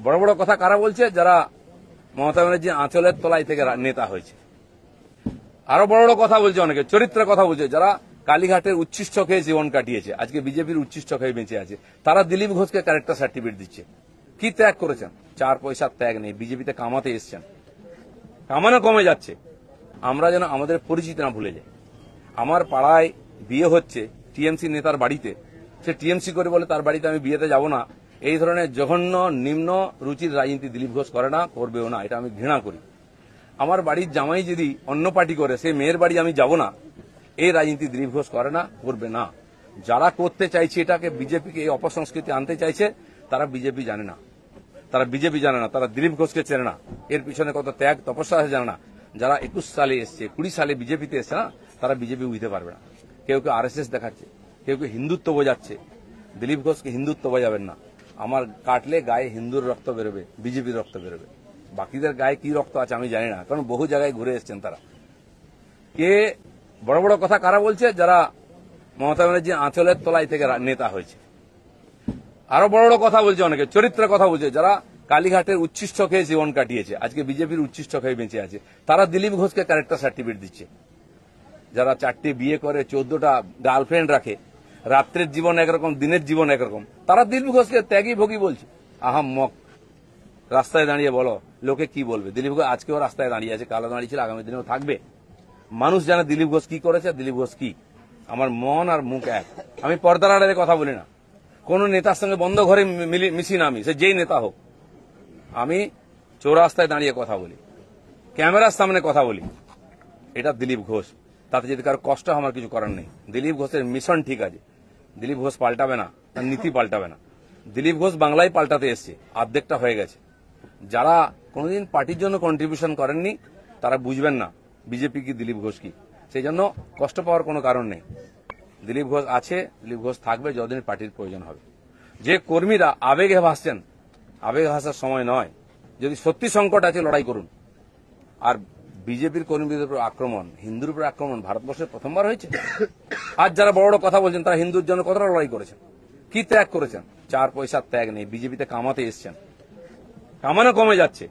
বড় বড় কথা কারা বলছে? যারা মমতা ব্যানার্জি আঁচলের তলায় থেকে নেতা হয়েছে। আরো বড় বড় কথা বলছে, অনেকে চরিত্রের কথা বলছে, যারা কালীঘাটের উচ্ছিষ্ট খেয়ে জীবন কাটিয়েছে, আজকে বিজেপির উচ্ছিষ্ট খেয়ে বেঁচে আছে, তারা দিলীপ ঘোষকে ক্যারেক্টার সার্টিফিকেট দিচ্ছে। কি ত্যাগ করেছেন? 4 পয়সার ত্যাগ নেই, বিজেপিতে কামাতে এসছেন, কামানো কমে যাচ্ছে। আমরা যেন আমাদের পরিচিতি না ভুলে যাই। আমার পাড়ায় বিয়ে হচ্ছে টিএমসি নেতার বাড়িতে, সে টিএমসি করে বলে তার বাড়িতে আমি বিয়েতে যাব না। এই ধরনের জঘন্য নিম্ন রুচির রাজনীতি দিলীপ ঘোষ করে না, করবেও না, এটা আমি ঘৃণা করি। আমার বাড়ির জামাই যদি অন্য পার্টি করে, সেই মেয়ের বাড়ি আমি যাব না, এই রাজনীতি দিলীপ ঘোষ করে না, করবে না। যারা করতে চাইছে এটাকে, বিজেপিকে এই অপসংস্কৃতি আনতে চাইছে, তারা বিজেপি জানে না, তারা দিলীপ ঘোষকে চেনে না, এর পিছনে কত ত্যাগ তপস্যা আছে জানে না। যারা 21 সালে এসছে, 20 সালে বিজেপিতে এসছে না, তারা বিজেপি বুঝতে পারবে না। কেউ কেউ আরএসএস দেখাচ্ছে, কেউ কেউ হিন্দুত্ব বোঝাচ্ছে। দিলীপ ঘোষকে হিন্দুত্ব বোঝাবেন না। আমার কাটলে গায়ে হিন্দুর রক্ত বেরোবে, বিজেপির রক্ত বেরোবে। বাকিদের গায়ে কি রক্ত আছে আমি জানি না, কারণ বহু জায়গায় ঘুরে এসছেন তারা। কে বড় বড় কথা কারা বলছে? যারা মমতা ব্যানার্জি আঁচলের তলায় থেকে নেতা হয়েছে। আরো বড় বড় কথা বলছে, অনেকে চরিত্রের কথা বলছে, যারা কালীঘাটের উচ্ছিষ্ট খেয়ে জীবন কাটিয়েছে, আজকে বিজেপির উচ্ছিষ্ট খেয়ে বেঁচে আছে, তারা দিলীপ ঘোষকে ক্যারেক্টার সার্টিফিকেট দিচ্ছে। যারা 4টে বিয়ে করে, 14টা গার্লফ্রেন্ড রাখে, রাত্রের জীবন একরকম, দিনের জীবন একরকম, তারা দিলীপ ঘোষকে ত্যাগী ভোগী বলছে। আহাম্মক। রাস্তায় দাঁড়িয়ে বলো, লোকে কি বলবে? দিলীপ ঘোষ আজকেও রাস্তায় দাঁড়িয়ে আছে, কালো দাঁড়িয়ে ছিল, আগামী দিনেও থাকবে। মানুষ জানে দিলীপ ঘোষ কি করেছে, দিলীপ ঘোষ কি। আমার মন আর মুখ এক। আমি পর্দার আড়ালে কথা বলি না, কোন নেতার সঙ্গে বন্ধ ঘরে মিশি না, আমি সে যেই নেতা হোক। আমি চৌরাস্তায় দাঁড়িয়ে কথা বলি, ক্যামেরার সামনে কথা বলি। এটা দিলীপ ঘোষ। তাতে যদি কারো কষ্ট আমার কিছু করার নেই। দিলীপ ঘোষের মিশন ঠিক আছে, দিলীপ ঘোষ পাল্টাবে না, তার নীতি পাল্টাবে না। দিলীপ ঘোষ বাংলায় পাল্টাতে এসছে, অর্ধেকটা হয়ে গেছে। যারা কোনোদিন পার্টির জন্য কন্ট্রিবিউশন করেননি, তারা বুঝবেন না বিজেপি কি, দিলীপ ঘোষ কি। সেই জন্য কষ্ট পাওয়ার কোনো কারণ নেই। দিলীপ ঘোষ আছে, দিলীপ ঘোষ থাকবে যতদিন পার্টির প্রয়োজন হবে। যে কর্মীরা আবেগে ভাসছেন, আবেগে ভাসার সময় নয়। যদি সত্যি সংকট আছে, লড়াই করুন। আর বিজেপির কর্মীদের উপর আক্রমণ, হিন্দুর উপর আক্রমণ ভারতবর্ষে প্রথমবার হয়েছে। আজ যারা বড় বড় কথা বলছেন, তারা হিন্দুর জন্য কতটা লড়াই করেছেন, কি ত্যাগ করেছেন? 4 পয়সার ত্যাগ নেই, বিজেপিতে কামাতে এসছেন, কামানো কমে যাচ্ছে।